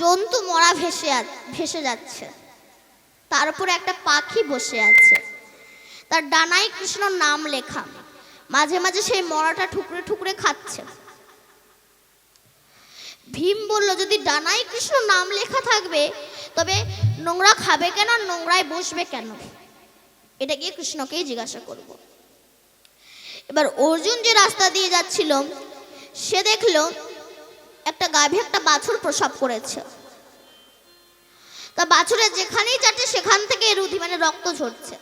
জন্তু মরা ভেসে যাচ্ছে, তার উপরে একটা পাখি বসে আছে, তার ডানায় কৃষ্ণর নাম লেখা, মাঝে মাঝে সেই মরাটা ঠুকরে ঠুকরে খাচ্ছে। ভীম বলল, যদি ডানায় কৃষ্ণ নাম লেখা থাকবে তবে নোংরা খাবে কেন, নোংরায় বসবে কেন? এটা গিয়ে কৃষ্ণকেই জিজ্ঞাসা করব। এবার অর্জুন যে রাস্তা দিয়ে যাচ্ছিল সে দেখলো একটা গাভী একটা বাছুর প্রসব করেছে। তা বাছুরের যেখানেই যাচ্ছে সেখান থেকে রুধি মানে রক্ত ঝরছে,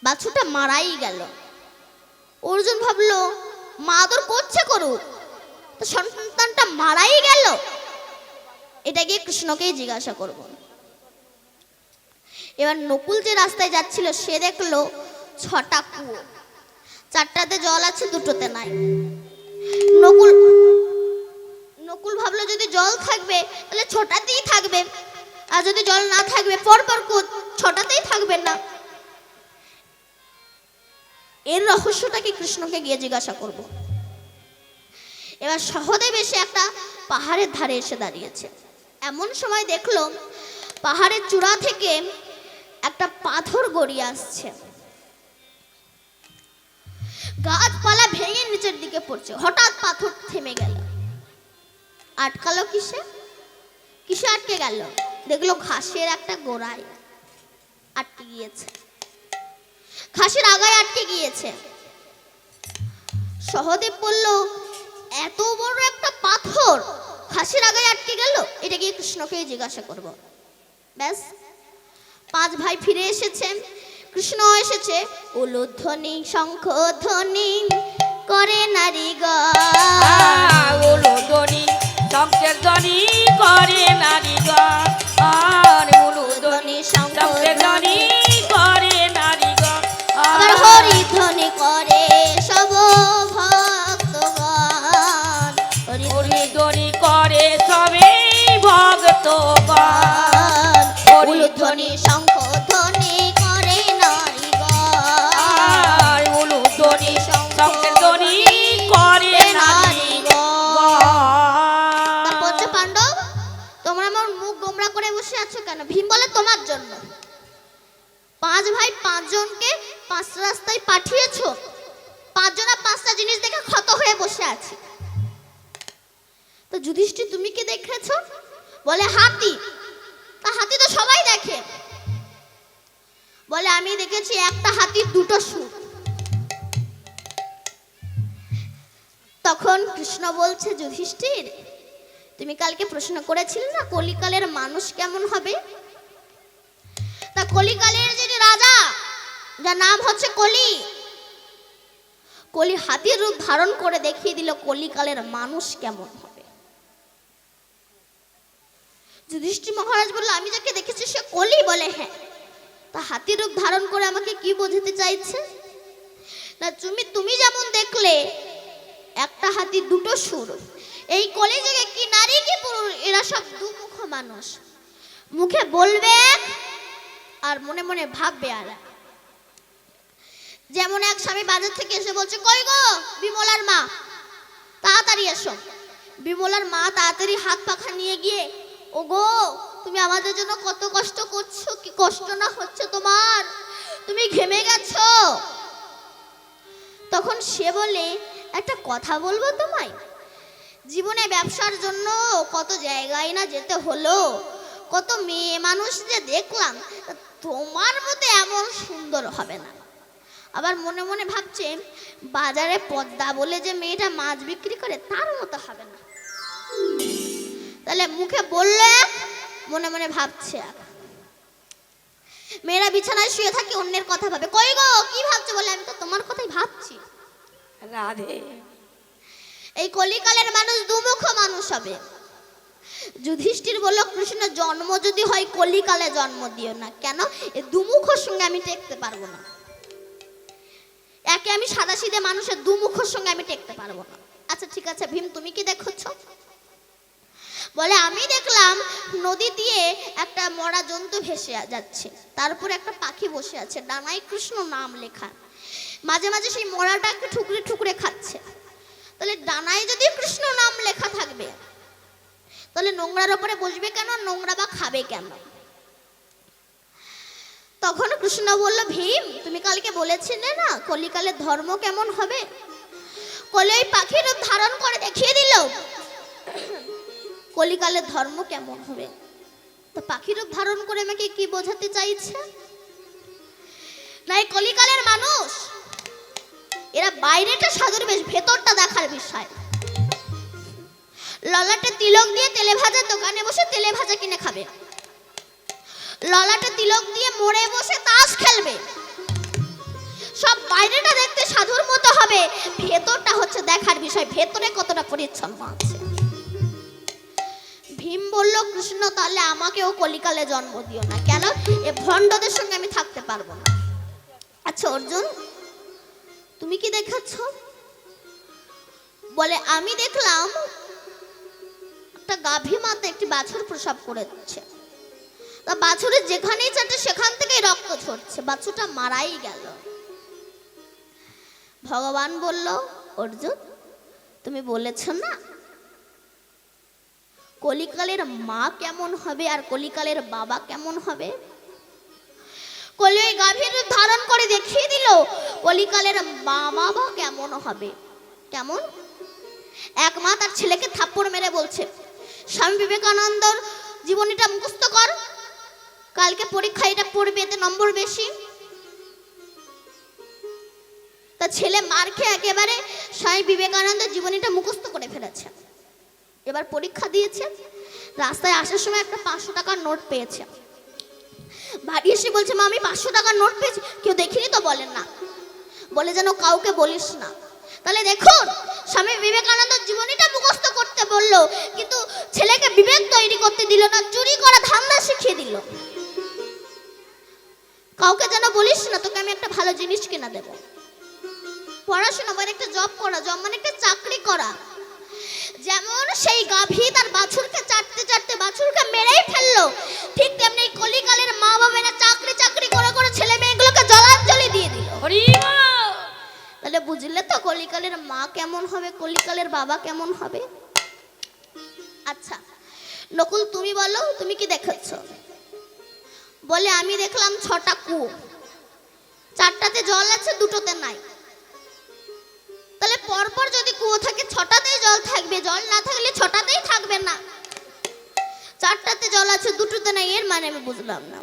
বাছুরটা মারাই গেল। অর্জুন ভাবলো মা আদর করছে করুক, তো সন্তানটা মারাই গেল, এটা গিয়ে কৃষ্ণকেই জিজ্ঞাসা করব। এবার নকুল যে রাস্তায় যাচ্ছিল সে দেখলো 6টা কুয়ো, 4টাতে জল আছে, 2টোতে নাই। নকুল ভাবলো যদি জল থাকবে তাহলে 6টাতেই থাকবে, আর যদি জল না থাকবে পরপর 6টাতেই থাকবে না। এর রহস্যটা কি কৃষ্ণকে গিয়ে জিজ্ঞাসা করব। এবার সহদেব এসে একটা পাহাড়ের ধারে এসে দাঁড়িয়েছে। এমন সময় দেখলো পাহাড়ের চূড়া থেকে একটা পাথর গড়িয়ে আসছে, গাছপালা ভেঙে নিচের দিকে পড়ছে। হঠাৎ পাথর থেমে গেল, আটকালো কিসে আটকে গেল? দেখলো ঘাসের একটা গোড়ায় আটকে গিয়েছে, ঘাসের আগায় আটকে গিয়েছে। সহদেব বলল, এত বড় একটা পাথর ঘাসের আগায় আটকে গেল, এটা গিয়ে কৃষ্ণকেই জিজ্ঞাসা করব। ব্যাস 5 ভাই ফিরে এসেছে, কৃষ্ণ এসেছে। উলুধ্বনি শঙ্খধ্বনি করে নারীগণ, উলুধ্বনি শঙ্খের ধ্বনি করে নারীগণ, উলুধ্বনি শঙ্খের ধ্বনি করে নারীগণ, আবার হরিধ্বনি করে সব ভক্তগণ, হরিধ্বনি করে সবে ভক্তগণ, উলুধ্বনি শঙ্খধ্বনি করে নারীগণ, উলুধ্বনি শঙ্খের ধ্বনি করে নারীগণ। পাণ্ডব, তোমরা আমার মুখ গোমরা করে বসে আছো কেন? ভীম বলে, তোমার জন্য। 5 ভাই 5 জনকে 5 রাস্তায় পাঠিয়েছো, 5 জনা 5টা জিনিস দেখে ক্ষত হয়ে বসে আছে। তো যুধিষ্ঠির তুমি কি দেখেছো? বলে হাতি। তা হাতি তো সবাই দেখে। বলে আমি দেখেছি একটা হাতির 2টো সুর। তখন কৃষ্ণ বলছে, যুধিষ্ঠির তুমি কালকে প্রশ্ন করেছিলে না কলিকালের মানুষ কেমন হবে? তা কলিকালের যিনি রাজা, যার নাম হচ্ছে কলি, কলি হাতির রূপ ধারণ করে দেখিয়ে দিল কলিকালের মানুষ কেমন হবে। যুধিষ্ঠির মহারাজ বলল, আমি যাকে দেখেছি সে কলি। বলে হ্যাঁ। তা হাতির রূপ ধারণ করে আমাকে কি বোঝাতে চাইছে? না তুমি যেমন দেখলে একটা হাতি 2টো সুর, এই কলিযুগে কি নারী কি পুরুষ এরা সব দুমুখ মানুষ, মুখে বলবে আর মনে মনে ভাববে আর। যেমন এক স্বামী বাজার থেকে এসে বলছে, কই গো বিমলার মা, তাড়াতাড়ি এসো। বিমলার মা তাড়াতাড়ি হাত পাখা নিয়ে গিয়ে, ও গো তুমি আমাদের জন্য কত কষ্ট করছো, কি কষ্ট না হচ্ছে তোমার, তুমি ঘেমে গেছো। তখন সে বলে, একটা কথা বলবো তোমায়, জীবনে ব্যবসার জন্য কত জায়গায় না যেতে হলো, কত মেয়ে মানুষ যে দেখলাম, তোমার মতো এমন সুন্দর হবে না। আবার মনে মনে ভাবছে, বাজারে পদ্মা বলে যে মেয়েটা মাছ বিক্রি করে তার মতো হবে না। তাহলে মুখে বললে মনে মনে ভাবছে। মেয়েরা বিছানায় শুয়ে থাকে অন্যের কথা ভাবে, কই গো কি ভাবছো? বলে আমি তো তোমার কথাই ভাবছি। রাধে। এই কলিকালের মানুষ দুমুখ মানুষ হবে। যুধিষ্ঠির বলল, কৃষ্ণ জন্ম যদি হয় কলিকালে জন্ম দিও না। কেন? এই দুমুখের সঙ্গে আমি টেকতে পারবো না। একে আমি সাদাসিধে মানুষের দুমুখের সঙ্গে আমি টেকতে পারবো না। আচ্ছা ঠিক আছে ভীম, তুমি কি দেখছো? বলে আমি দেখলাম নদী দিয়ে একটা মরা জন্তু ভেসে যাচ্ছে, তার উপরে একটা পাখি বসে আছে, ডানায় কৃষ্ণ নাম লেখা, মাঝে মাঝে সেই মরাটাকে ঠুকরে ঠুকরে খাচ্ছে। তাহলে ডানায় যদি কৃষ্ণ নাম লেখা থাকবে তাহলে নোংরার ওপরে বসবে কেন, নোংরা বা খাবে কেন? তখন কৃষ্ণ বলল, ভীম তুমি কালকে বলেছিলে না কলিকালের ধর্ম কেমন হবে? কলি ওই পাখির রূপ ধারণ করে দেখিয়ে দিল কলিকালের ধর্ম কেমন হবে। তো পাখির রূপ ধারণ করে আমাকে কি বোঝাতে চাইছে? না, এই কলিকালের মানুষ এরা বাইরেটা সাধুর বেশ, ভেতরটা দেখার বিষয়। ললাটে তিলক দিয়ে তেলে ভাজা দোকানে বসে তেলে ভাজা কিনে খাবে, ললাটে তিলক দিয়ে মোড়ে বসে তাস খেলবে। সব বাইরেটা দেখতে সাধুর মতো হবে, ভেতরটা হচ্ছে দেখার বিষয়, ভেতরে কতটা পরিচ্ছন্ন আছে। ভীম বলল, কৃষ্ণ তাহলে আমাকেও কলিকালে জন্ম দিও না। কেন? এ ভণ্ডদের সঙ্গে আমি থাকতে পারবো না। আচ্ছা অর্জুন, তুমি কি দেখাচ্ছ? বলে, আমি দেখলাম একটা গাভী মাতা একটি বাছুর প্রসব করেছে। তা বাছুরের যেখানেই চাটে সেখান থেকেই রক্ত ঝরছে, বাছুরটা মারাই গেল। ভগবান বলল, অর্জুন তুমি বলেছ না কলিকালের মা কেমন হবে আর কলিকালের বাবা কেমন হবে? কলি ওই গাভীর রূপ ধারণ করে দেখিয়ে দিল কলিকালের মা বাবা কেমন হবে। কেমন? এক মা তার ছেলেকে থাপ্পড় মেরে বলছে, স্বামী বিবেকানন্দর জীবনীটা মুখস্থ কর, কালকে পরীক্ষা এটা পড়বে, এতে নম্বর বেশি। তা ছেলে মার খেয়ে একেবারে স্বামী বিবেকানন্দের জীবনীটা মুখস্থ করে ফেলেছে। এবার পরীক্ষা দিয়েছে, রাস্তায় আসার সময় একটা 500 টাকার নোট পেয়েছে। বাড়ি এসে বলছে, মা আমি 500 টাকার নোট পেয়েছি। কেউ দেখিনি তো? বলেন না। বলে, যেন কাউকে বলিস না। তাহলে দেখুন, স্বামী বিবেকানন্দের জীবনীটা মুখস্থ করতে বললো, কিন্তু ছেলেকে বিবেক তৈরি করতে দিল না, চুরি করা ধান্দা শিখিয়ে দিল। কাউকে যেন বলিস না, তোকে আমি একটা ভালো জিনিস কিনা দেব। পড়াশোনা মানে একটা জব করা, জব মানে একটা চাকরি করা। যেমন সেই গাভী তার বাছুরকে চাটতে চাটতে বাছুরকে মেরেই ফেললো, ঠিক তেমনি কলিকালের মা বাবারা চাকরি চাকরি করে করে ছেলে মেয়েগুলোকে জলাঞ্জলি দিয়ে দিল। তাহলে বুঝলে তো কলিকালের মা কেমন হবে, কলিকালের বাবা কেমন হবে। আচ্ছা নকুল, তুমি বলো, তুমি কি দেখাচ্ছ? বলে, আমি দেখলাম 6টা কুয়ো, 4টাতে জল আছে, 2টোতে নাই। তাহলে পরপর যদি কুয়ো থাকে 6টাতেই জল থাকবে, জল না থাকলে 6টাতেই থাকবে না। 4টাতে জল আছে, 2টোতে নাই, এর মানে আমি বুঝলাম না।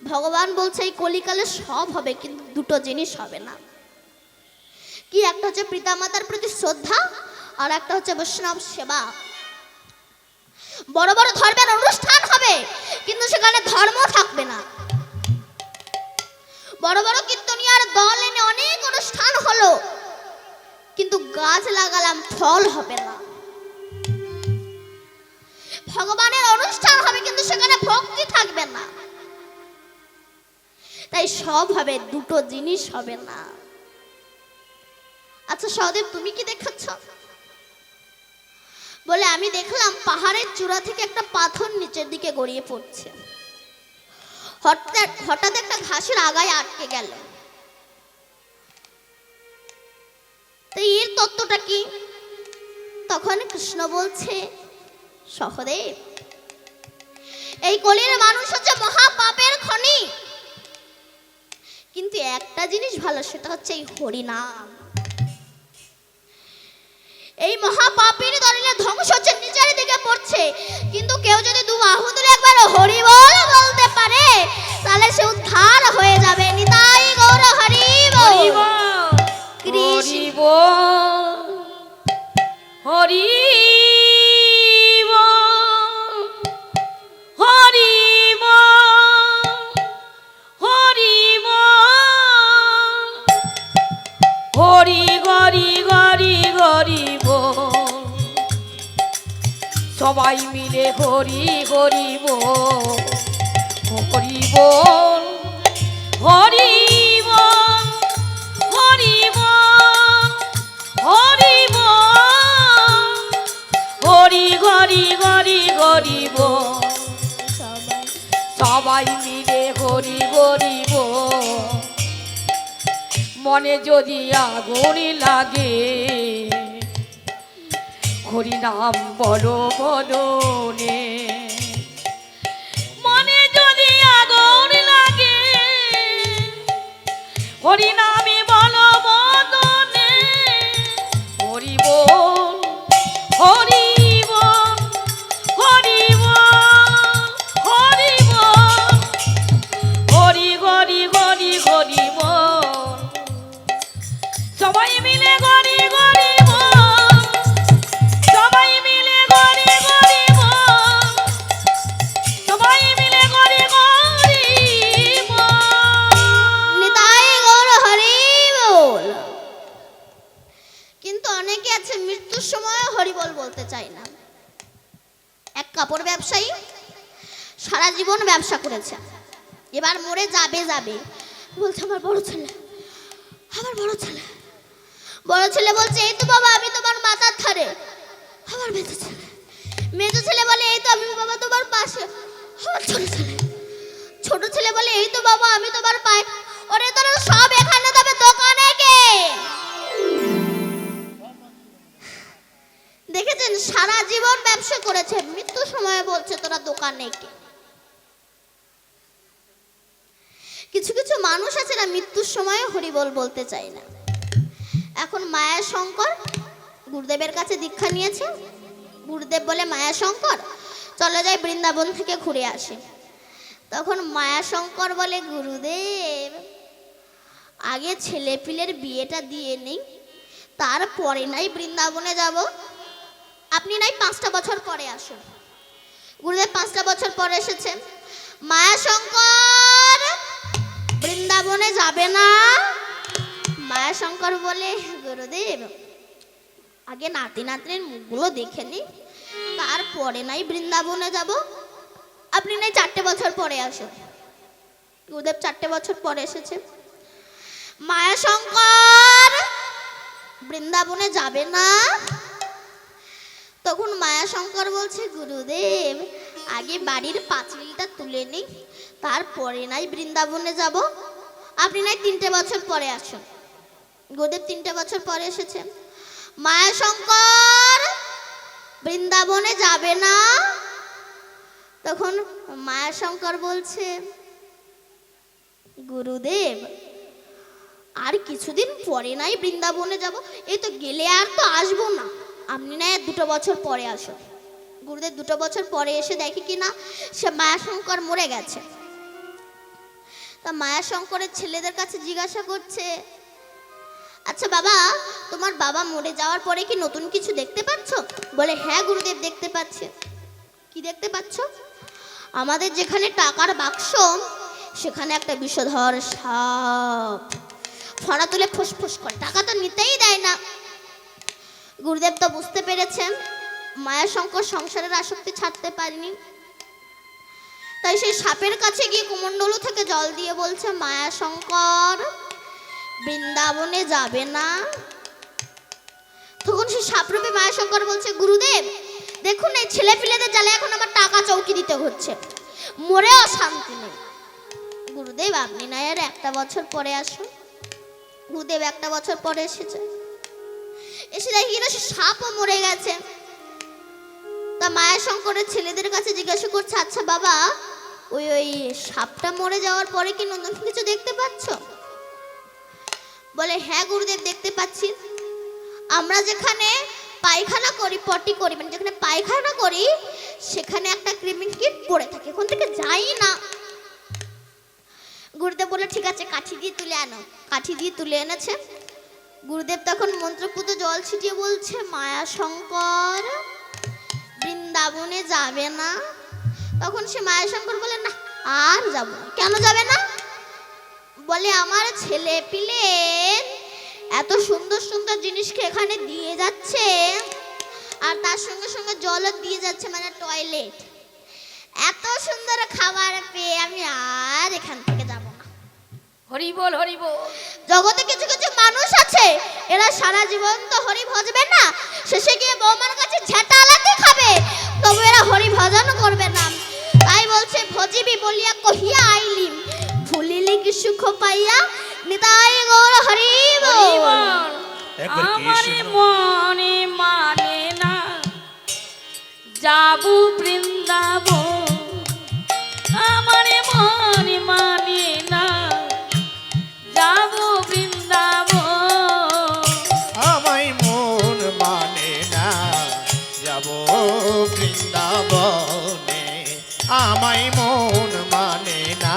ভগবান বলছে এই কলিকালে সব হবে, কিন্তু 2টো জিনিস হবে না। কি? একটা হচ্ছে পিতামাতার প্রতি শ্রদ্ধা, আর একটা হচ্ছে বৈষ্ণব সেবা। বড় বড় ধর্মের অনুষ্ঠান হবে, কিন্তু সেখানে ধর্ম থাকবে না। বড় বড় কীর্তনিয়ার দল এনে অনেক অনুষ্ঠান হলো, কিন্তু গাছ লাগালাম, ফল হবে না। ভগবানের অনুষ্ঠান হবে, কিন্তু সেখানে ভক্তি থাকবে না। তাই সব হবে, 2টো জিনিস হবে না। আচ্ছা সহদেব, তুমি কি দেখাচ্ছ? বলে, আমি দেখলাম পাহাড়ের চূড়া থেকে একটা পাথর নিচের দিকে গড়িয়ে পড়ছে। হঠাৎ একটা ঘাসের আগায় আটকে গেল। তো এর তত্ত্বটা কি? তখন কৃষ্ণ বলছে, সহদেব এই কলির মানুষ হচ্ছে মহাপাপের খনি, কিন্তু একটা জিনিস ভালো, সেটা হচ্ছে এই হরিনাম। এই মহাপাপের দলিলে ধ্বংস হচ্ছে, নিচের দিকে পড়ছে, কিন্তু কেউ যদি 2 বাহু তুলে একবার হরি বল বলতে পারে, তাহলে সে উদ্ধার হয়ে যাবে। নিতাই গৌর হরি বল। হরি বল, হরি বল, হরি বল, হরি বল, হরি গরি গরি গরি বল। সবাই মিলে হরি হরি বল, হরি বল, হরি বল, হরি বল, হরি বল, হরি গরি গরি গরি বল। সবাই মিলে হরি হরি বল। মনে যদি আগুন লাগে, হরি নাম বলো বদনে মনে যদি আগুন লাগে হরি নামে বলো বদনে হরি বল হরি বল হরি বল হরি বল হরি হরি হরি হরি বল সবাই মিলে হরি হরি বল সবাই মিলে হরি হরি বল সবাই মিলে হরি হরি বল নিতাই গৌর হরি বল। কিন্তু অনেকে আছে মৃত্যুর সময় হরি বল বলতে চায় না। এক কাপড় ব্যবসায়ী সারা জীবন ব্যবসা করেছে, এবার মরে যাবে যাবে বলছে আমার বড় ছেলে, আমার বড় ছেলে। বড় ছেলে বলছে এই তো বাবা আমি তোমার মাথার ধারে। আমার মেজো ছেলে, মেজো ছেলে বলে এই তো আমি বাবা তোমার পাশে। আমার ছোট ছেলে, ছোট ছেলে বলে এই তো বাবা আমি তোমার পায়ে। ওরে তোরা সব এখানে তবে দোকানে কে? দেখেছেন সারা জীবন ব্যবসা করেছে, মৃত্যু সময় বলছে তোরা দোকানে কে? কিছু কিছু মানুষ আছে না মৃত্যুর সময় হরিবল বলতে চায় না। এখন মায়া শঙ্কর গুরুদেবের কাছে দীক্ষা নিয়েছে। গুরুদেব বলে মায়া শঙ্কর চলে যাই বৃন্দাবন থেকে ঘুরে আসে। তখন মায়া শঙ্কর বলে গুরুদেব আগে ছেলে পিলের বিয়েটা দিয়ে নেই, তারপরে নাই বৃন্দাবনে যাব। আপনি নাই 5টা বছর পরে আসুন। গুরুদেব 5টা বছর পরে এসেছেন। মায়া শঙ্কর বৃন্দাবনে যাবে না। মায়া শঙ্কর বলে গুরুদেব আগে নাতি নাতনির মুখগুলো দেখে নি, তারপরে নাই বৃন্দাবনে যাব। আপনি নাই 4টে বছর পরে আসুন। গুরুদেব 4টে বছর পরে এসেছে। মায়া শঙ্কর বৃন্দাবনে যাবে না। তখন মায়া শঙ্কর বলছে গুরুদেব আগে বাড়ির পাঁচিলটা তুলে নিই, তারপরে নাই বৃন্দাবনে যাব। আপনি নাই 3টে বছর পরে আসুন। গুরুদেব 3টে বছর পরে এসেছে। মায়া শঙ্কর বৃন্দাবনে যাবে না। তখন মায়া শঙ্কর বলছে গুরুদেব আর কিছুদিন পরে নাই বৃন্দাবনে যাব। এই তো গেলে আর তো আসবো না, আপনি না 2টো বছর পরে আসুন। গুরুদেব 2টো বছর পরে এসে দেখে কিনা সে মায়া শঙ্কর মরে গেছে। তা মায়া শঙ্করের ছেলেদের কাছে জিজ্ঞাসা করছে আচ্ছা বাবা তোমার বাবা মরে যাওয়ার পরে কি নতুন কিছু দেখতে পাচ্ছ? বলে হ্যাঁ গুরুদেব দেখতে পাচ্ছে। কি দেখতে পাচ্ছ? আমাদের যেখানে টাকার বাক্স সেখানে একটা বিষধর সাপ ফনা তুলে ফুসফুস করে, টাকা তো নিতেই দেয় না। গুরুদেব তো বুঝতে পেরেছেন মায়া শঙ্কর সংসারের আসক্তি ছাড়তে পারেনি, তাই সেই সাপের কাছে গিয়ে কুমণ্ডলু থেকে জল দিয়ে বলছে মায়া শঙ্কর বৃন্দাবনে যাবে না। তখন সেই সাপরূপী মায়া শঙ্কর বলছে গুরুদেব দেখুন এই ছেলে পিলেদের জ্বালে এখন আমার টাকা চৌকি দিতে হচ্ছে, মরেও শান্তি নেই। গুরুদেব আপনি না আর 1টা বছর পরে আসুন। গুরুদেব 1টা বছর পরে এসেছে। এসে দেখি কিনা সে সাপও মরে গেছে। তা মায়া শঙ্করের ছেলেদের কাছে জিজ্ঞাসা করছে আচ্ছা বাবা ওই সাপটা মরে যাওয়ার পরে কি নতুন কিছু দেখতে পাচ্ছ? বলে হ্যাঁ গুরুদেব দেখতে পাচ্ছি। আমরা যেখানে পায়খানা করি পটি করি মানে যেখানে পায়খানা করি সেখানে একটা ক্রিমিং কিট পড়ে থাকে, ওখান থেকে যাই না। গুরুদেব বলে ঠিক আছে কাঠি দিয়ে তুলে আনো। কাঠি দিয়ে তুলে এনেছে। গুরুদেব তখন মন্ত্রপুত জল ছিটিয়ে বলছে মায়া শঙ্কর বৃন্দাবনে যাবে না। তখন সে মায়া শঙ্কর বলে না আর যাব না। কেন যাবে না? বলে আমার ছেলে পিলে এত সুন্দর সুন্দর জিনিসকে এখানে দিয়ে যাচ্ছে আর তার সঙ্গে সঙ্গে জলও দিয়ে যাচ্ছে, মানে টয়লেট। এত সুন্দর খাবার পেয়ে আমি আর এখান থেকে যাব না। হরি বল হরি বল। জগতে কিছু কিছু মানুষ আছে এরা সারা জীবন তো হরি ভজবে না, শেষে গিয়ে বৌমার কাছে ঝেঁটা লাথি খাবে, তবু এরা হরি ভজন করবে না। তাই বলছে ভজিবি বলিয়া কহিয়া আইলিম, ভুলিলি কি সুখ পাইয়া নিতাই গৌর হরি বল। আমার মনে মানে না যাবো বৃন্দাবন আমার মন মানে না যাবো বৃন্দাবন আমায় মন মানে না যাব বৃন্দাবনে আমায় মন মানে না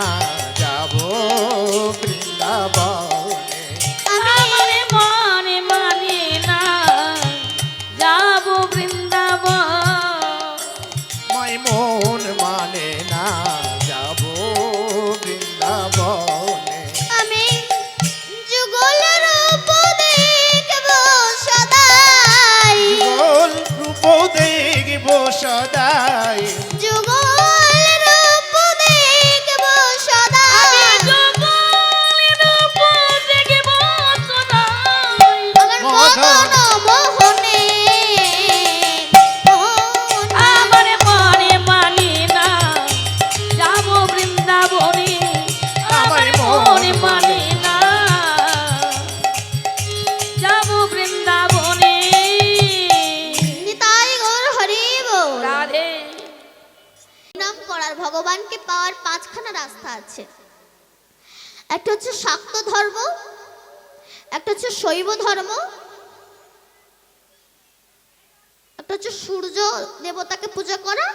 যাব বৃন্দাবনে আমার মন মানে না যাবো বৃন্দাবন আমায় মন মানে না যাব বৃন্দাবনে আমি যুগলের রূপ দেখব সদাই যুগল রূপ দেখব সদাই যুগলের রূপ দেখব আমি সদাই যুগলের রূপ দেখব সদাই আমার মদন মোহনে আমার মনে মানে না যাবো বৃন্দাবনে আমার মনে মানে না যাবো বৃন্দাবনে নিতাই গৌর হরি বল। রাধে নাম করার ভগবানকে পাওয়ার পাঁচখানা রাস্তা আছে। একটা হচ্ছে শাক্ত ধর্ম, একটা হচ্ছে শৈব ধর্ম, একটা হচ্ছে সূর্য দেবতাকে পূজা করা,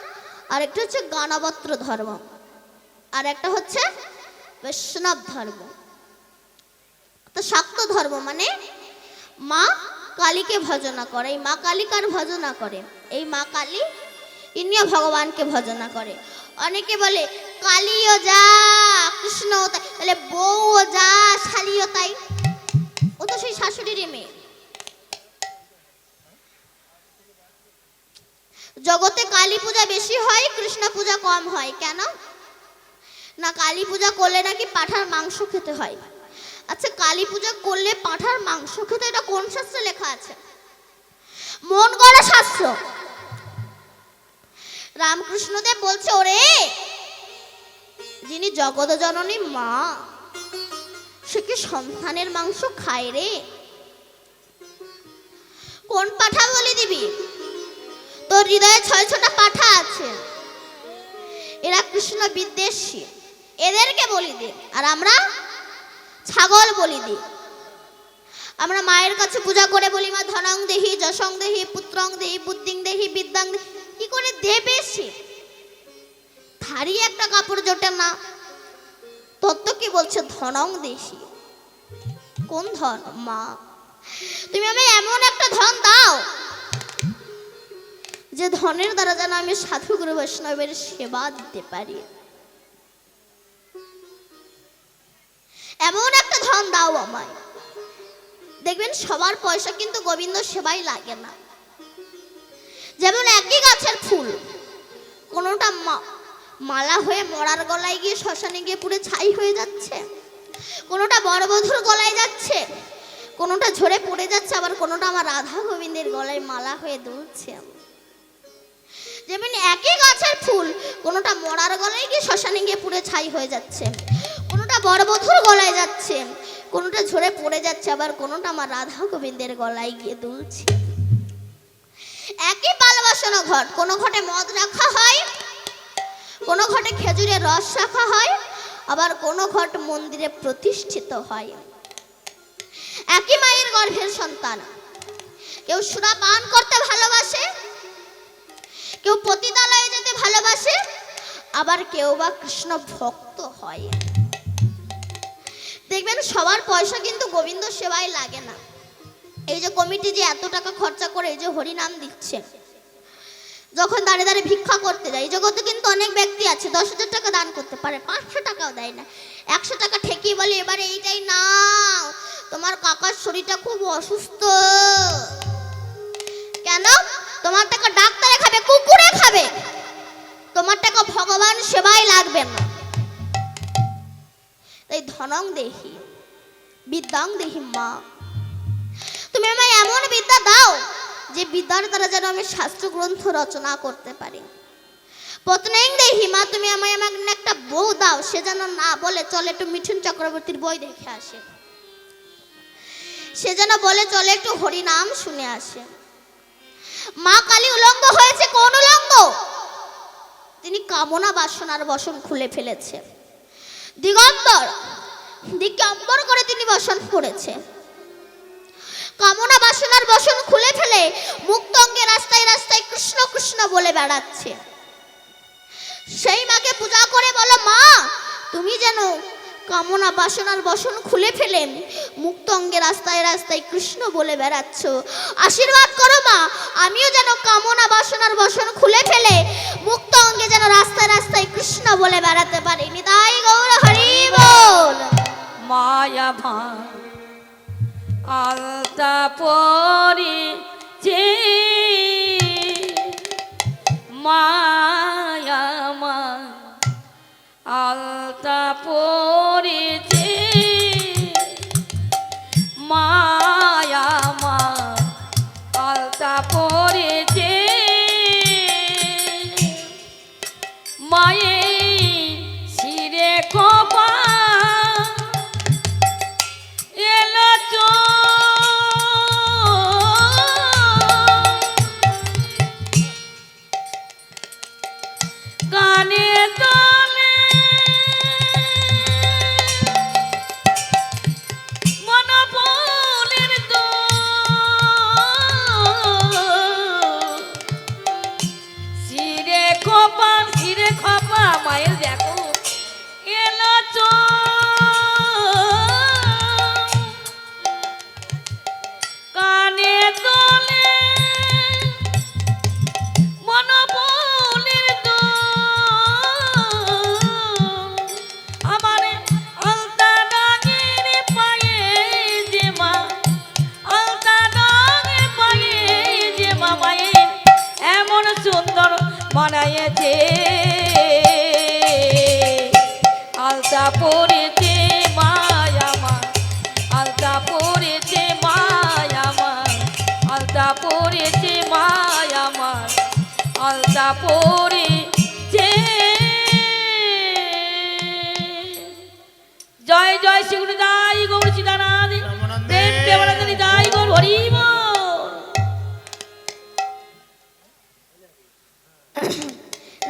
আর একটা হচ্ছে গানাবত্র ধর্ম, আর একটা হচ্ছে বৈষ্ণব ধর্ম। তো শাক্ত ধর্ম মানে মা কালীকে ভজনা করে, এই মা কালিকার ভজনা করে, এই মা কালী ইনিও ভগবানকে ভজনা করে। অনেকে বলে কালীও যা কৃষ্ণও তাই, তাহলে বউও যা শালীও তাই, ও তো সেই শাশুড়িরই মেয়ে। জগতে কালী পূজা বেশি হয়, কৃষ্ণ পূজা কম হয়। কেন? না কালী পূজা করলে নাকি পাঁঠার মাংস খেতে হয়। আচ্ছা, কালী পূজা করলে পাঁঠার মাংস খেতে, এটা কোন শাস্ত্রে লেখা আছে? মন গড়া শাস্ত্র। রামকৃষ্ণদেব বলছে, ওরে যিনি জগৎ জননী মা, সে কি সন্তানের মাংস খায় রে? কোন পাঠা বলে দিবি? তোর হৃদয়ে 6টা পাঠা আছে, এরা কৃষ্ণ বিদ্বেষী, এদেরকে বলি দে। আর আমরা ছাগল বলি দিই। আমরা মায়ের কাছে পূজা করে বলি, মা ধনং দেহি, যশং দেহি, পুত্রং দেহি, বুদ্ধিং দেহি, বিদ্যাং দেহি। কি করে দেবে সে? থারি একটা কাপড় জোটে না, তত্ত্ব কি বলছে ধনং দেহি। কোন ধন? মা। তুমি আমায় এমন একটা ধন দাও যে ধনের দ্বারা যেন আমি সাধু গুরু বৈষ্ণবের সেবা দিতে পারি। এমন একটা ধন দাও আমায়। দেখবেন সবার পয়সা কিন্তু গোবিন্দ সেবাই লাগে না। যেমন একই গাছের ফুল, কোনোটা মালা হয়ে মরার গলায় গিয়ে শ্মশানে গিয়ে পুড়ে ছাই হয়ে যাচ্ছে, কোনোটা বড়বধূর গলায় যাচ্ছে, কোনোটা ঝরে পড়ে যাচ্ছে, আবার কোনোটা আমার রাধা গোবিন্দের গলায় মালা হয়ে দুলছে। যেমন একই গাছের ফুল, কোনোটা মরার গলায় গিয়ে শ্মশানে গিয়ে পুড়ে ছাই হয়ে যাচ্ছে, কোনোটা বড়বধূর গলায় যাচ্ছে, কোনোটা ঝরে পড়ে যাচ্ছে, আবার কোনোটা আমার রাধা গোবিন্দের গলায় গিয়ে দুলছে। একই পাল বসানো ঘট, কোনো ঘটে মদ রাখা হয়, কোনো ঘটে খেজুরের রস রাখা হয়, আবার কোনো ঘট মন্দিরে প্রতিষ্ঠিত হয়। একই মায়ের গর্ভের সন্তান, কেউ সুরা পান করতে ভালোবাসে, কেউ পতিতালয়ে যেতে ভালোবাসে, আবার কেউ বা কৃষ্ণ ভক্ত হয়। দেখবেন সবার পয়সা কিন্তু গোবিন্দ সেবায় লাগে না। এই যে কমিটি যে এত টাকা খরচা করে এই যে হরিনাম দিচ্ছে, যখন দাঁড়িয়ে দাঁড়িয়ে ভিক্ষা করতে যায়, এই জগতে কিন্তু অনেক ব্যক্তি আছে 10,000 টাকা দান করতে পারে, 500 টাকাও দেয় না, 100 টাকা ঠেকিয়ে বলে এবারে এইটাই নাও, তোমার কাকার শরীরটা খুব অসুস্থ। কেন? তোমার টাকা ডাক্তারে খাবে, কুকুরে খাবে, তোমার টাকা ভগবান সেবায় লাগবে না। তাই ধনং দেহি, বিদ্যাং দেহি মা। তুমি আমায় এমন বিদ্যা দাও যে বিদ্যার দ্বারা যেন আমি শাস্ত্র গ্রন্থ রচনা করতে পারি। পত্নেং দেহি মা, তুমি আমায় একটা বউ দাও, সে যেন না বলে চলে একটু মিঠুন চক্রবর্তীর বই দেখে আসে, সে যেন বলে চলে একটু হরিনাম শুনে আসে। মা কালী উলঙ্গ হয়েছে, কোন উলঙ্গ? তিনি কামনা বাসনার বসন খুলে ফেলেছে। দিগম্বর করে তিনি বসন করেছে। কামনা বাসনার বসন খুলে ফেলে মুক্ত অঙ্গে রাস্তায় রাস্তায় কৃষ্ণ কৃষ্ণ বলে বেড়াচ্ছে। সেই মাকে পূজা করে বলো, মা তুমি যেন কামনা বাসনার বসন খুলে ফেলে মুক্ত অঙ্গে রাস্তায় রাস্তায় কৃষ্ণ বলে বেড়াচ্ছ, আশীর্বাদ করো মা, আমিও যেন কামনা বাসনার বসন খুলে ফেলে মুক্ত অঙ্গে যেন রাস্তায় রাস্তায় কৃষ্ণ বলে বেড়াতে পারি। নিতাই গৌর হরি বল। মায়া ভা আলতা পরি যে মায়া মা আলতা পরেছে মায়া মা আলতা পরেছে মায়ে শিরে কপা এলো চো গানে দলে মনপনের দো শিরে খোপা মায়ের দেখো এলো চো কানে দলে মনপনের দো আমার আলতা ডাঙের পায়ে যে মা আলতা ডাঙের পায়ে যে মা মায়ের এমন সুন্দর বানায়েছে আলতা পরেছে মায়া মা আলতা পরেছে মায়া মা আলতা পরেছে মায়া মা আলতা পরেছে। জয় জয় শ্রী গুরু দাই গৌর চিদানন্দ প্রেম প্রেমানন্দ দাই গৌর হরি বল।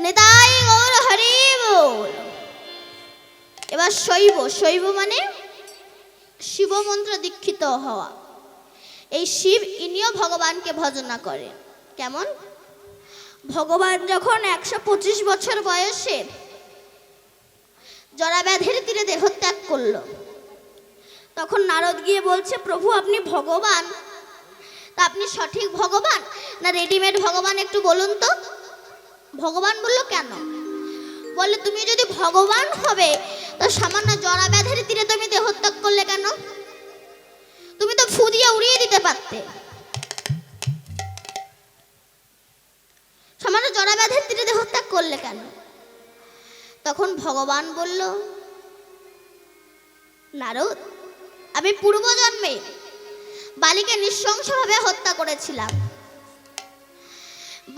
নিতাই গৌর হরি বল। এবার শৈব মানে শিব মন্ত্র দীক্ষিত হওয়া। এই শিব ইনিও ভগবানকে ভজনা করে। কেমন? ভগবান যখন 125 বছর বয়সে জরাব্যাধির তীরে দেহত্যাগ করলো, তখন নারদ গিয়ে বলছে, প্রভু আপনি ভগবান, তা আপনি সঠিক ভগবান না রেডিমেড ভগবান একটু বলুন তো। ভগবান বলল কেন? বলে তুমি যদি ভগবান হবে তো সামান্য জরাব্যাধির তীরে তুমি দেহত্যাগ করলে কেন? তুমি তো ফু দিয়ে উড়িয়ে দিতে পারতে। সামান্য জরাব্যাধির তীরে দেহত্যাগ করলে কেন? তখন ভগবান বলল, নারদ আমি পূর্বজন্মে বালিকে নৃশংসভাবে হত্যা করেছিলাম।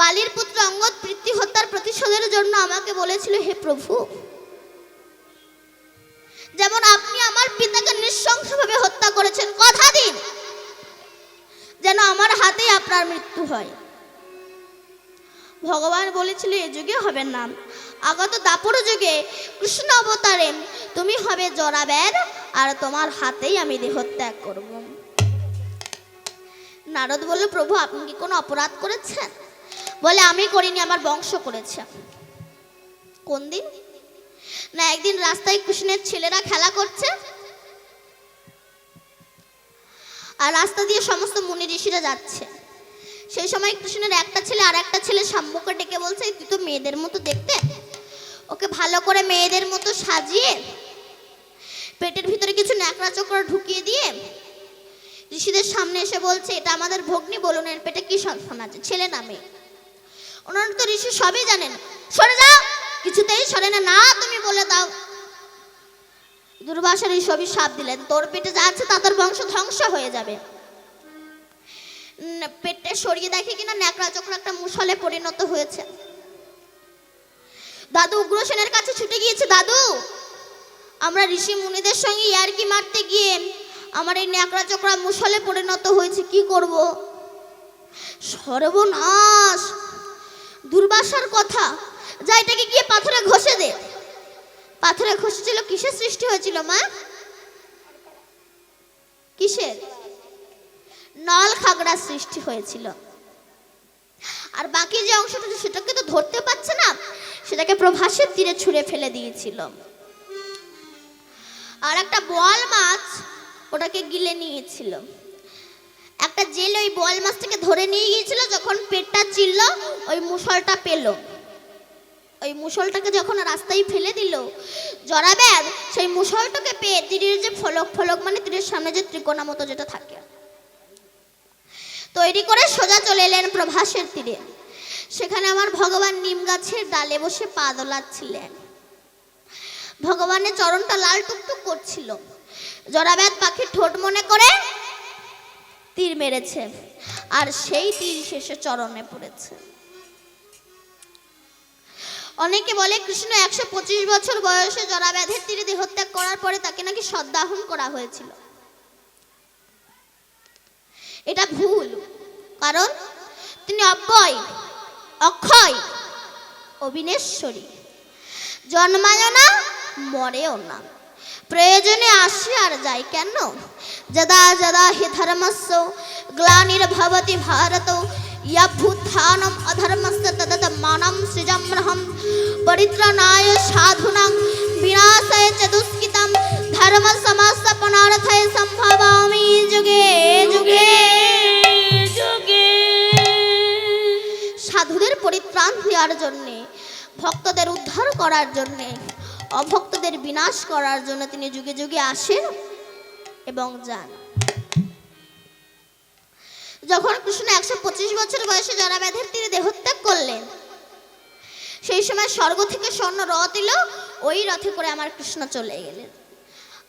বালির পুত্র অঙ্গদ পিতৃ হত্যার প্রতিশোধের জন্য আমাকে বলেছিল, হে প্রভু যেমন আপনি আমার পিতাকে নৃশংসভাবে হত্যা করেছেন, কথা দিন যেন আমার হাতেই আপনার মৃত্যু হয়। ভগবান বলেছিল, এ যুগে হবে না, আগত দাপর যুগে কৃষ্ণ অবতারে তুমি হবে জরাব্যাধ আর তোমার হাতেই আমি দেহত্যাগ করব। নারদ বলল, প্রভু আপনি কি কোনো অপরাধ করেছেন? বলে আমি করিনি, আমার বংশ করেছে। কোন দিন না একদিন রাস্তায় কৃষ্ণের ছেলেরা খেলা করছে, আর রাস্তা দিয়ে সমস্ত মুনি ঋষিরা যাচ্ছে। সেই সময় কৃষ্ণের একটা ছেলে আর একটা ছেলে শাম্বুকে ডেকে বলছে, তুই তো মেয়েদের মতো দেখতে, ওকে ভালো করে মেয়েদের মতো সাজিয়ে পেটের ভিতরে কিছু ন্যাকড়া চোকড়া ঢুকিয়ে দিয়ে ঋষিদের সামনে এসে বলছে, এটা আমাদের ভগ্নী, বলুন এর পেটে কি সন্তান আছে, ছেলে না মেয়ে? ওনারা তো ঋষি সবই জানেন। সরে যাও, কিছুতেই সরে না, না তুমি বলে দাও। দুর্বাসা ঋষি অভিশাপ দিলেন, তোর পেটে যা আছে তা তোর বংশ ধ্বংস হয়ে যাবে। পেটে সরিয়ে দেখে কিনা ন্যাকড়া চোকড়া একটা মুসলে পরিণত হয়েছে। দাদু উগ্রসেনের কাছে ছুটে গিয়েছে, দাদু আমরা ঋষি মুনিদের সঙ্গে ইয়ার্কি মারতে গিয়ে আমার এই ন্যাকড়া চোকড়া মুসলে পরিণত হয়েছে, কি করব? সর্বনাশ, দুর্বাসার কথা, যা এটাকে গিয়ে পাথরে ঘষে দে। পাথরে ঘষেছিল, কিসের সৃষ্টি হয়েছিল মা? কিসের? নল খাগড়ার সৃষ্টি হয়েছিল। আর বাকি যে অংশটা সেটাকে তো ধরতে পারছে না, সেটাকে প্রভাসের তীরে ছুঁড়ে ফেলে দিয়েছিল। আর একটা বোয়াল মাছ ওটাকে গিলে নিয়েছিল। একটা জেলে ওই বোয়াল মাছটাকে ধরে নিয়ে গিয়েছিল, যখন পেটটা চিরল ওই মুসলটা পেল। ওই মুসলটাকে যখন রাস্তায় ফেলে দিল জরাব্যাধ, সেই মুসলটাকে পেয়ে তীরের যে ফলক, ফলক মানে তীরের সামনে যে ত্রিকোণা মতো যেটা থাকে, তৈরি করে সোজা চলে এলেন প্রভাসের তীরে। সেখানে আমার ভগবান নিম গাছের ডালে বসে পা দোলাচ্ছিলেন। ভগবানের চরণটা লাল টুকটুক করছিল। জরাব্যাধ পাখির ঠোঁট মনে করে তীর মেরেছে, আর সেই তীর শেষে চরণে পড়েছে। অনেকে বলে কৃষ্ণ 125 বছর বয়সে জরাব্যাধের তীরে দেহত্যাগ করার পরে তাকে নাকি সদ্দাহন করা হয়েছিল। এটা ভুল, কারণ তিনি অব্যয়, অক্ষয়, অবিনেশ্বরী, জন্মায় না মরেও না, প্রয়োজনে আসে আর যায় কেন। যদা যদা হি ধর্মস্য গ্লানির্ভবতি ভারত ইয়াভ্যুত্থানম অধর্মস্য তদাত্মানম সৃজাম্যহম পরিত্রাণায় সাধুনাং বিনাশায় চ দুষ্কৃতম ধর্ম সমাস্থাপনার্থায় সম্ভবামি যুগে যুগে যুগে। সাধুদের পরিত্রাণ দেওয়ার জন্যে, ভক্তদের উদ্ধার করার জন্যে, অভক্তদের বিনাশ করার জন্য তিনি যুগে যুগে আসেন এবং যান। যখন কৃষ্ণ 125 বছর বয়সে জরাব্যাধের তীরে দেহত্যাগ করলেন, সেই সময় স্বর্গ থেকে স্বর্ণ রথ এলো, ওই রথে করে আমার কৃষ্ণ চলে গেলেন।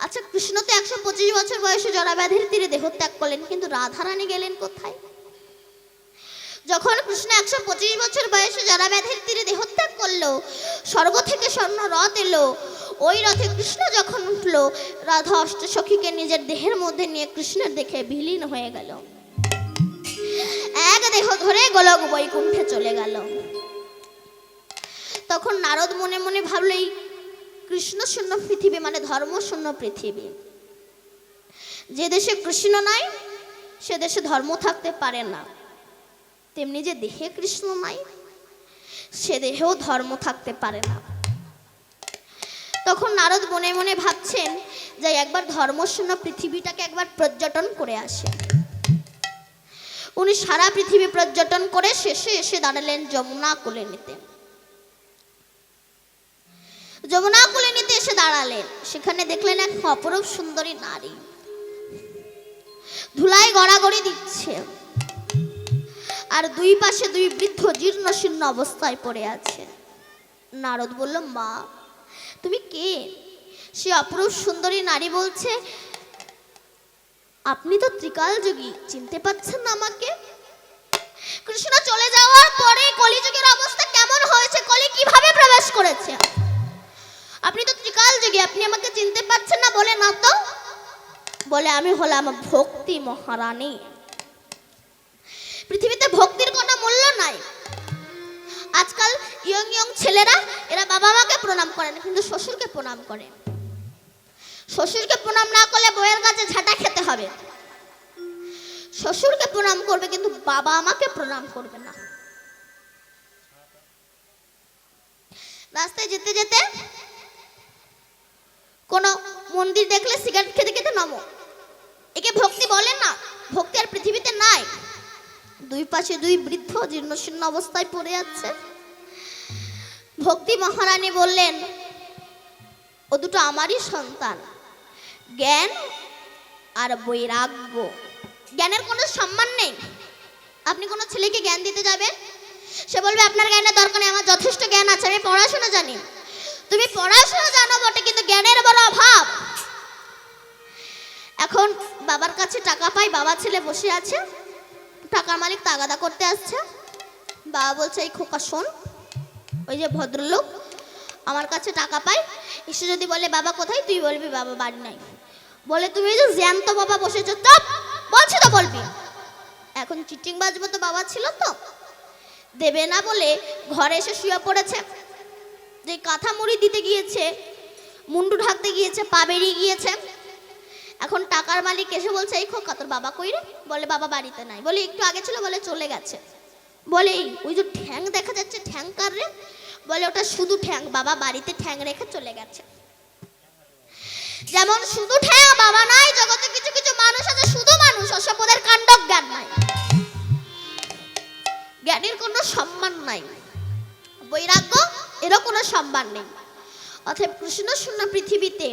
আচ্ছা, কৃষ্ণ তো 125 বছর বয়সে জরাব্যাধের তীরে দেহত্যাগ করলেন, কিন্তু রাধারানী গেলেন কোথায়? যখন কৃষ্ণ 125 বছর বয়সে জরাব্যাধের তীরে দেহত্যাগ করলো, স্বর্গ থেকে স্বর্ণ রথ এলো, ওই রথে কৃষ্ণ যখন উঠলো, রাধা অষ্টসখীকে নিজের দেহের মধ্যে নিয়ে কৃষ্ণের দেখে বিলীন হয়ে গেল। এক দেহ ধরে গোলক বৈকুণ্ঠে চলে গেল। তখন নারদ মনে মনে ভাবলো, এই কৃষ্ণ শূন্য পৃথিবী মানে ধর্ম শূন্য পৃথিবী। যে দেশে কৃষ্ণ নাই সে দেশে ধর্ম থাকতে পারে না, তেমনি যে দেহে কৃষ্ণ নাই সে দেহেও ধর্ম থাকতে পারে না। তখন নারদ মনে মনে ভাবছেন যে একবার ধর্মশূন্য পৃথিবীটাকে একবার পর্যটন করে আসে। উনি সারা পৃথিবী পর্যটন করে শেষে এসে দাঁড়ালেন যমুনা কুলেনীতে। যমুনা কুলেনীতে এসে দাঁড়ালেন, সেখানে দেখলেন এক অপরূপ সুন্দরী নারী ধুলায় গড়াগড়ি দিচ্ছে, আর দুই পাশে দুই বৃদ্ধ জীর্ণ শীর্ণ অবস্থায় পড়ে আছে। নারদ বলল, মা তুমি কে? সে অপরূপ সুন্দরী নারী বলছে, আপনি তো ত্রিকাল যোগী, চিনতে পাচ্ছেন না আমাকে? কৃষ্ণ চলে যাওয়ার পরে কলিযুগের অবস্থা কেমন হয়েছে, কলি কিভাবে প্রবেশ করেছে, আপনি তো ত্রিকাল যোগী, আপনি আমাকে চিনতে পাচ্ছেন না? বলে, না তো। বলে, আমি হলাম ভক্তি মহারানী। পৃথিবীতে ভক্তির কোনো মূল্য নাই। আজকাল ইয়ং ইয়ং ছেলেরা এরা বাবা মাকে প্রণাম করে না, কিন্তু শ্বশুরকে প্রণাম করে। শ্বশুরকে প্রণাম না করলে বউয়ের কাছে ঝাঁটা খেতে হবে। শ্বশুরকে প্রণাম করবে, কিন্তু বাবা আমাকে প্রণাম করবে না। রাস্তায় যেতে যেতে কোন মন্দির দেখলে সিগারেট খেতে খেতে নামো, একে ভক্তি বলে না। ভক্তি আর পৃথিবীতে নাই। দুই পাশে দুই বৃদ্ধ জীর্ণশীর্ণ অবস্থায় পড়ে আছে। ভক্তি মহারানী বললেন, ও দুটো আমারই সন্তান, জ্ঞান আর বৈরাগ্য। জ্ঞানের কোনো সম্মান নেই। আপনি কোনো ছেলেকে জ্ঞান দিতে যাবেন, সে বলবে আপনার জ্ঞানের দরকার নেই, আমার যথেষ্ট জ্ঞান আছে, আমি পড়াশোনা জানি। তুমি পড়াশোনা জানো বটে, কিন্তু জ্ঞানের বড় অভাব। এখন বাবার কাছে টাকা পাই, বাবা ছেলে বসে আছে, টাকার মালিক তাগাদা করতে আসছে। বাবা বলছে, এই খোকা শোন, ওই যে ভদ্রলোক আমার কাছে টাকা পায়, এসে যদি বলে বাবা কোথায়, তুই বলবি বাবা বাড়ি নাই। বলে, তুমি যে জ্যান্ত বাবা বসেছো, চুপ, বলছি তো বলবি। এখন চিটিং বাজবো তো বাবা ছিল তো, দেবে না বলে ঘরে এসে শুয়ে পড়েছে। যে কাঁথা মুড়ি দিতে গিয়েছে, মুন্ডু ঢাকতে গিয়েছে, পা বেরিয়ে গিয়েছে। এখন টাকার মালিক এসে বলছে, এই খোকা তোর বাবা কই রে? বলে বাবা বাড়িতে নাই। বলে একটু আগে ছিল, বলে চলে গেছে। বলে ওই যে ঠ্যাং দেখা যাচ্ছে, ঠ্যাং কার রে? বলে ওটা শুধু ঠ্যাং, বাবা বাড়িতে ঠ্যাং রেখে চলে গেছে। যেমন শুধু ঠ্যাং বাবা নাই, জগতে কিছু কিছু মানুষ আছে শুধু মানুষ, অসব ওদের কাণ্ড জ্ঞান নাই, জ্ঞানের কোনো সম্মান নাই, বৈরাগ্য এরও কোনো সম্মান নেই। অতএব কৃষ্ণ শূন্য পৃথিবীতে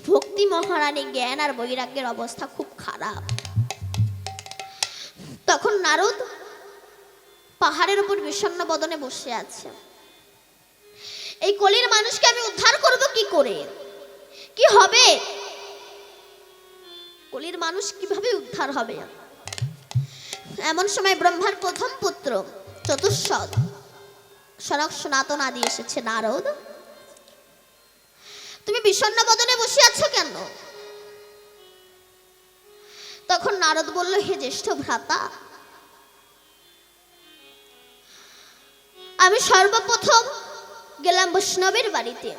ভক্তি মহারানী জ্ঞান আর বৈরাগ্যের অবস্থা খুব খারাপ। তখন নারদ পাহাড়ের উপর বিষণ্ণ বদনে বসে আছে। এই কলির মানুষকে আমি উদ্ধার করব কি করে? কি হবে? কলির মানুষ কিভাবে উদ্ধার হবে? এমন সময় ব্রহ্মার প্রথম পুত্র চতুষ্পদ সনক সনাতন আদি এসেছে। নারদ, তুমি বিষণ্ণ বদনে বসে আছো কেন? তখন নারদ বলল, হে জ্যেষ্ঠ ভ্রাতা, আমি সর্বপ্রথম গেলাম বৈষ্ণবের বাড়িতে।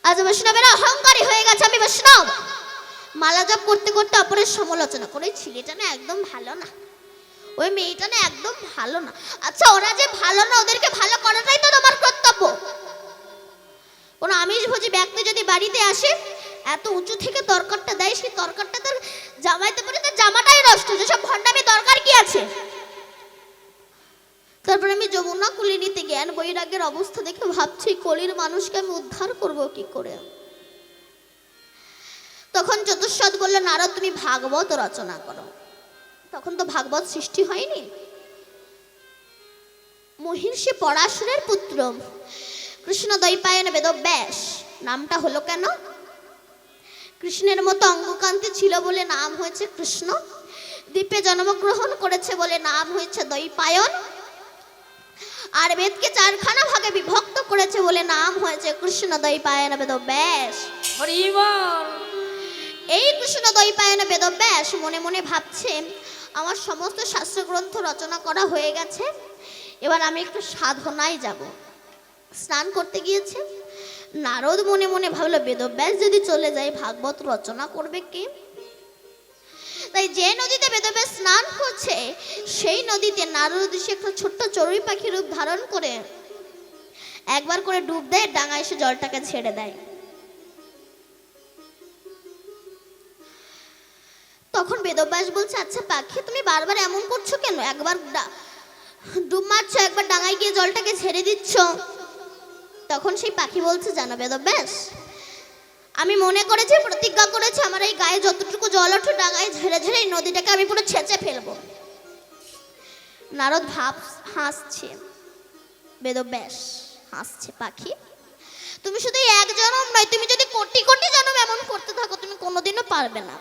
আজ বৈষ্ণবেরা অহংকারী হয়ে গেছে, আমি বৈষ্ণব। মালা জপ করতে করতে অপরের সমালোচনা করে, ছেলেটা না একদম ভালো না, ওই মেয়েটা না একদম ভালো না। আচ্ছা ওরা যে ভালো না, ওদেরকে ভালো করাটাই তো তোমার কর্তব্য। কোন আমিষভোজী ব্যক্তি যদি বাড়িতে আসে, এত উঁচু থেকে তরকারটা দেয়, সেই তরকারটা তার জামাইতে পরে তার জামাটাই নষ্ট। যেসব ভণ্ডামি দরকার কি আছে? তারপরে আমি যমুনা কুলিনীতে জ্ঞান বৈরাগ্যের অবস্থা দেখে ভাবছি, কলির মানুষকে আমি উদ্ধার করব কি করে? তখন চতুষ্পদ বলল, নারদ তুমি ভাগবত রচনা করো। তখন তো ভাগবত সৃষ্টি হয়নি। মহিষী পরাশরের পুত্র কৃষ্ণ দ্বৈপায়ন বেদব্যাস নামটা হলো কেন? কৃষ্ণের মতো অঙ্গকান্তি ছিল বলে নাম হয়েছে কৃষ্ণ। দ্বীপে জন্মগ্রহণ করেছে বলে নাম হয়েছে দ্বৈপায়ন। আর বেদকে চারখানা ভাগে বিভক্ত করেছে বলে নাম হয়েছে কৃষ্ণ দ্বৈপায়ন বেদব্যাস। হরি বল। এই কৃষ্ণ দ্বৈপায়ন বেদব্যাস মনে মনে ভাবছে, আমার সমস্ত শাস্ত্রগ্রন্থ রচনা করা হয়ে গেছে, এবার আমি একটু সাধনায় যাব। স্নান করতে গিয়েছে। নারদ মনে মনে ভাবলো, বেদব্যাস যদি চলে যায়, ভাগবত রচনা করবে কে? তাই যে নদীতে বেদব্যাস স্নান করছে, সেই নদীতে নারদ এসে একটা ছোট্ট চড়ুই পাখি রূপ ধারণ করে একবার করে ডুব দেয়, ডাঙায় এসে জলটাকে ছেড়ে দেয়। তখন বেদব্যাস বলছে, আচ্ছা পাখি তুমি বারবার এমন করছো কেন? একবার ডুব মারছো, একবার ডাঙায় গিয়ে জলটাকে ছেড়ে দিচ্ছ। তখন সেই পাখি বলছে, জানো বেদব্যাস, আমি মনে করেছি, প্রতিজ্ঞা করেছি, আমার এই গায়ে যতটুকু জল ওঠে ডাঙায় ঝেড়ে ঝেড়ে এই নদীটাকে আমি পুরো ছেঁচে ফেলবো। নারদ হাসছে, বেদব্যাস হাসছে, পাখি তুমি শুধু এক জনম নয়, তুমি যদি কোটি কোটি জনম এমন করতে থাকো, তুমি কোনোদিনও পারবে না।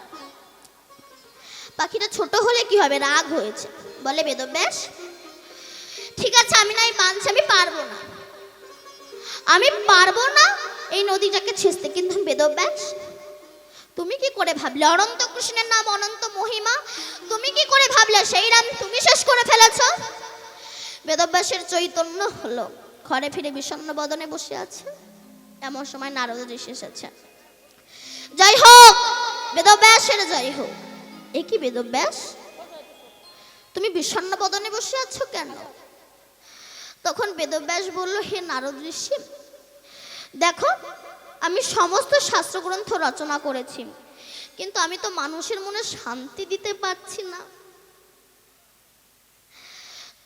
পাখিটা ছোট হলে কি হবে? রাগ হয়েছে, বলে বেদব্যাস ঠিক আছে, আমি নাই মানছি, আমি পারবো না, আমি পারবো না এই নদীটাকে ছেঁচতে। কিন্তু বেদব্যাস তুমি কি করে ভাবলে? অনন্ত কৃষ্ণের নাম অনন্ত মহিমা, তুমি কি করে ভাবলে সেই নাম তুমি শেষ করে ফেলেছ? বেদব্যাসের চৈতন্য হলো, ঘরে ফিরে বিষণ্ণ বদনে বসে আছে। এমন সময় নারদ ঋষি এসেছে। জয় হোক বেদব্যাসের, জয় হোক। এ কি বেদব্যাস, তুমি বিষণ্ণ বদনে বসে আছো কেন? তখন বেদব্যাস বলল, হে নারদ ঋষি, দেখো আমি সমস্ত শাস্ত্রগ্রন্থ রচনা করেছি, কিন্তু আমি তো মানুষের মনে শান্তি দিতে পারছি না।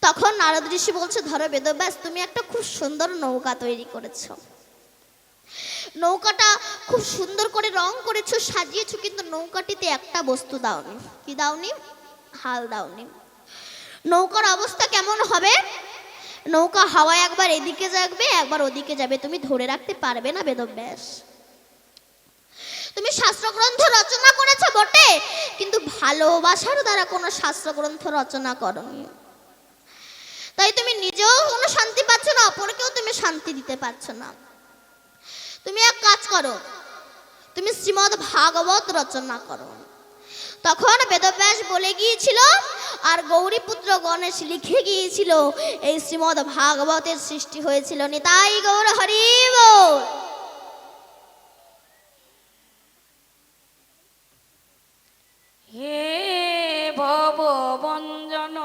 তখন নারদ ঋষি বলছে, ধরো বেদব্যাস, তুমি একটা খুব সুন্দর নৌকা তৈরি করেছো, নৌকাটা খুব সুন্দর করে রং করেছো, সাজিয়েছো, কিন্তু নৌকাটিতে একটা বস্তু দাওনি। কি দাওনি? হাল দাওনি। নৌকার অবস্থা কেমন হবে? নৌকা হাওয়ায় একবার এদিকে যাবে, একবার ওদিকে যাবে, তুমি ধরে রাখতে পারবে না বেদব্যাস। তুমি শাস্ত্রগ্রন্থ রচনা করেছো বটে, কিন্তু ভালোবাসার দ্বারা কোনো শাস্ত্রগ্রন্থ রচনা করনি। তাই তুমি নিজেও কোনো শান্তি পাচ্ছ না, অপরকেও তুমি শান্তি দিতে পারছো না। তুমি এক কাজ করো, তুমি শ্রীমদ্ ভাগবত রচনা করো। তখন বেদব্যাস বলে গিয়েছিল, আর গৌরীপুত্র গণেশ লিখে গিয়েছিল এই শ্রীমদ ভাগবতের সৃষ্টি হয়েছিল। নিতাই গৌর হরি বল। হে ভব বঞ্জন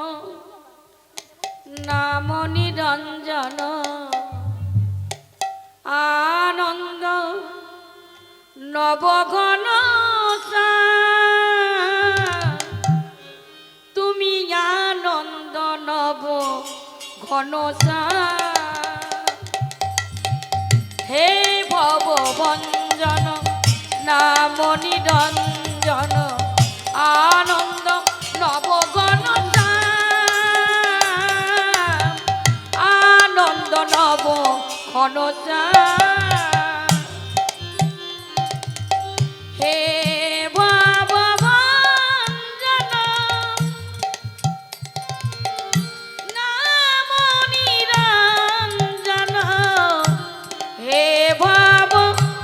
নাম নিরঞ্জন আনন্দ নবঘন তুমি আনন্দ নব ঘন হে ভব ভঞ্জন নাম নিরঞ্জন আনন্দ নবঘন আনন্দ নব ঘন হে ভব ভঞ্জন নাম নিরঞ্জন হে ভব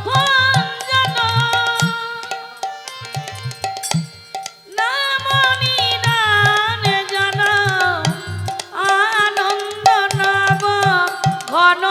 ভঞ্জন নাম নিরঞ্জন আনন্দ নব ঘন